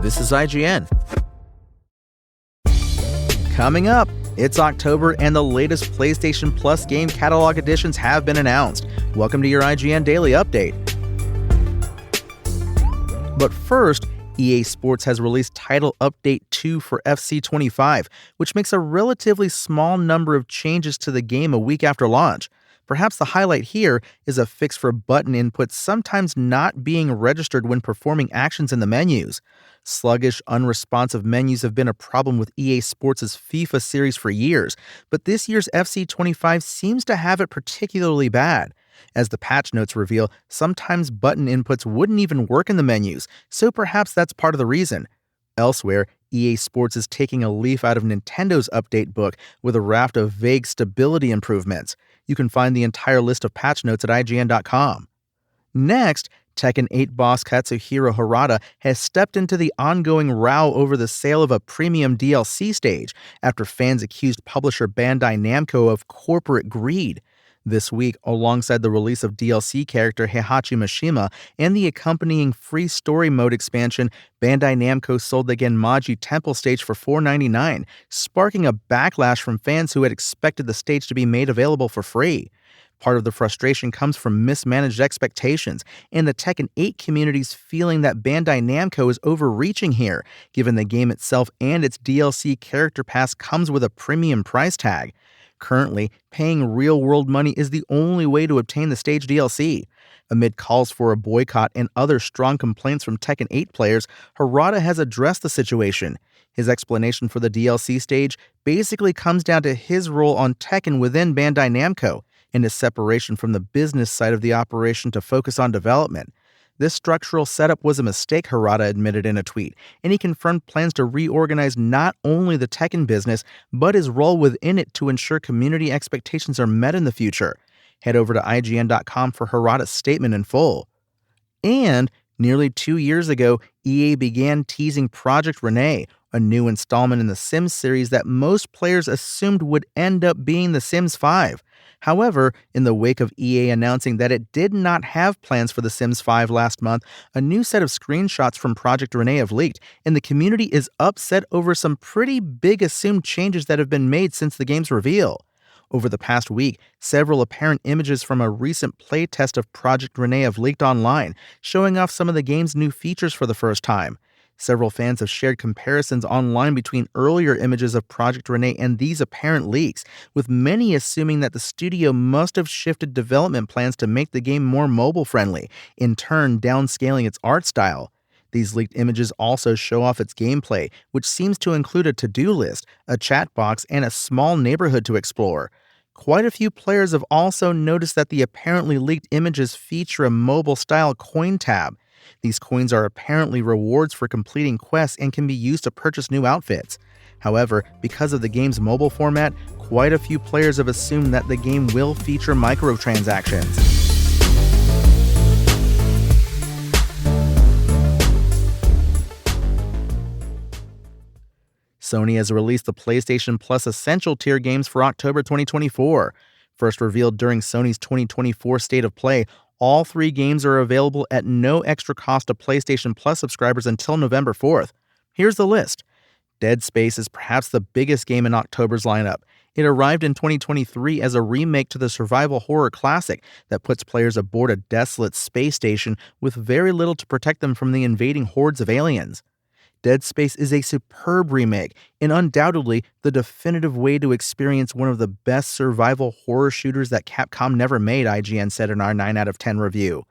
This is IGN. Coming up, it's October and the latest PlayStation Plus game catalog additions have been announced. Welcome to your IGN Daily Update. But first, EA Sports has released Title Update 2 for FC25, which makes a relatively small number of changes to the game a week after launch. Perhaps the highlight here is a fix for button inputs sometimes not being registered when performing actions in the menus. Sluggish, unresponsive menus have been a problem with EA Sports' FIFA series for years, but this year's FC25 seems to have it particularly bad. As the patch notes reveal, sometimes button inputs wouldn't even work in the menus, so perhaps that's part of the reason. Elsewhere, EA Sports is taking a leaf out of Nintendo's update book with a raft of vague stability improvements. You can find the entire list of patch notes at IGN.com. Next, Tekken 8 boss Katsuhiro Harada has stepped into the ongoing row over the sale of a premium DLC stage after fans accused publisher Bandai Namco of corporate greed. This week, alongside the release of DLC character Heihachi Mishima and the accompanying free story mode expansion, Bandai Namco sold the Genmaji Temple stage for $4.99, sparking a backlash from fans who had expected the stage to be made available for free. Part of the frustration comes from mismanaged expectations and the Tekken 8 community's feeling that Bandai Namco is overreaching here, given the game itself and its DLC character pass comes with a premium price tag. Currently, paying real-world money is the only way to obtain the stage DLC. Amid calls for a boycott and other strong complaints from Tekken 8 players, Harada has addressed the situation. His explanation for the DLC stage basically comes down to his role on Tekken within Bandai Namco and his separation from the business side of the operation to focus on development. This structural setup was a mistake, Harada admitted in a tweet, and he confirmed plans to reorganize not only the Tekken business, but his role within it to ensure community expectations are met in the future. Head over to IGN.com for Harada's statement in full. And nearly 2 years ago, EA began teasing Project Renee, a new installment in the Sims series that most players assumed would end up being The Sims 5. However, in the wake of EA announcing that it did not have plans for The Sims 5 last month, a new set of screenshots from Project Renee have leaked, and the community is upset over some pretty big assumed changes that have been made since the game's reveal. Over the past week, several apparent images from a recent playtest of Project Renee have leaked online, showing off some of the game's new features for the first time. Several fans have shared comparisons online between earlier images of Project Renee and these apparent leaks, with many assuming that the studio must have shifted development plans to make the game more mobile-friendly, in turn downscaling its art style. These leaked images also show off its gameplay, which seems to include a to-do list, a chat box, and a small neighborhood to explore. Quite a few players have also noticed that the apparently leaked images feature a mobile-style coin tab. These coins are apparently rewards for completing quests and can be used to purchase new outfits. However, because of the game's mobile format, quite a few players have assumed that the game will feature microtransactions. Sony has released the PlayStation Plus Essential tier games for October 2024. First revealed during Sony's 2024 State of Play, all 3 games are available at no extra cost to PlayStation Plus subscribers until November 4th. Here's the list. Dead Space is perhaps the biggest game in October's lineup. It arrived in 2023 as a remake to the survival horror classic that puts players aboard a desolate space station with very little to protect them from the invading hordes of aliens. Dead Space is a superb remake and undoubtedly the definitive way to experience one of the best survival horror shooters that Capcom never made, IGN said in our 9 out of 10 review.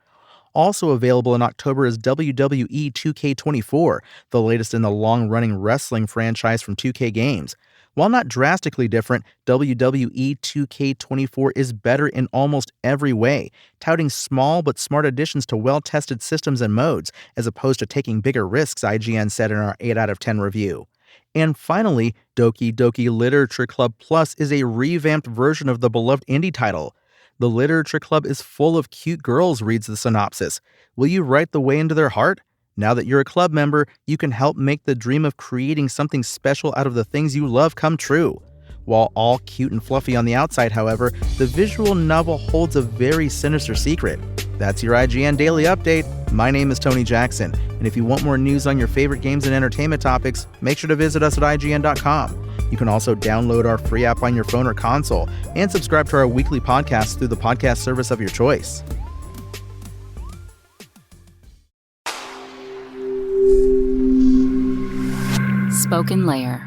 Also available in October is WWE 2K24, the latest in the long-running wrestling franchise from 2K Games. While not drastically different, WWE 2K24 is better in almost every way, touting small but smart additions to well-tested systems and modes, as opposed to taking bigger risks, IGN said in our 8 out of 10 review. And finally, Doki Doki Literature Club Plus is a revamped version of the beloved indie title. The Literature Club is full of cute girls, reads the synopsis. Will you write the way into their heart? Now that you're a club member, you can help make the dream of creating something special out of the things you love come true. While all cute and fluffy on the outside, however, the visual novel holds a very sinister secret. That's your IGN Daily Update. My name is Tony Jackson, and if you want more news on your favorite games and entertainment topics, make sure to visit us at IGN.com. You can also download our free app on your phone or console and subscribe to our weekly podcast through the podcast service of your choice. Spoken Layer.